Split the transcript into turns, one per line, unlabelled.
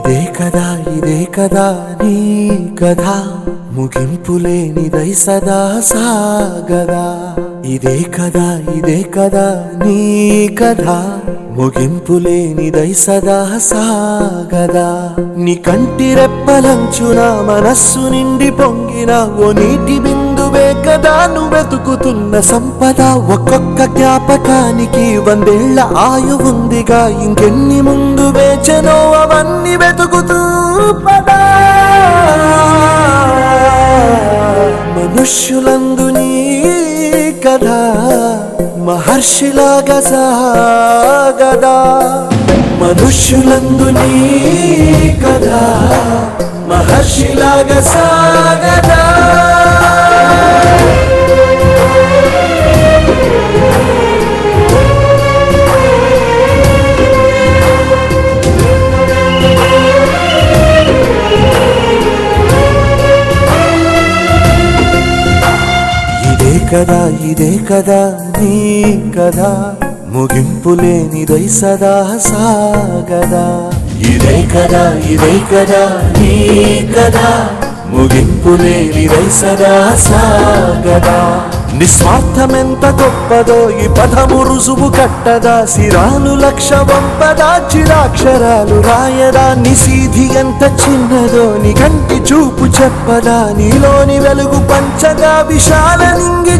ఇదే కదా నీ కథ ముగింపులేనిదై సదా సాగదా ఇదే కదా నీ కథ ముగింపులేనిదై సదా సాగదా నీ కంటి రెప్పలంచున మనస్సు నిండి పొంగిన ఓ నీటి బిందువే కదా నువ్వెతుకుతున్న సంపద ఒక్కొక్క జ్ఞాపకానికి 100 ఏళ్ల ఆయువుందిగా ఇంకెన్ని ముందు వేచనో అవన్నీ వెతుకుతూ పదా మనుష్యులందు నీ కథ మహర్షిలాగా సాగదా మనుష్యులందు నీ కథ మహర్షిలాగా సాగదా ఇదే కదా నీ కథ ముగింపులేనిదై సదా సాగదా ఇదే కదా నీ కథ ముగింపులేనిదై సదా సాగదా నిస్వార్థమెంత గొప్పదో ఈ పదము రుజువు కట్టదా సిరాలు లక్ష వంపదా చిరాక్షరాలు రాయదా నిసీధి ఎంత చిన్నదో నీ కంటి చూపు చెప్పదా నీలోని వెలుగు పంచగా విశాల నింగి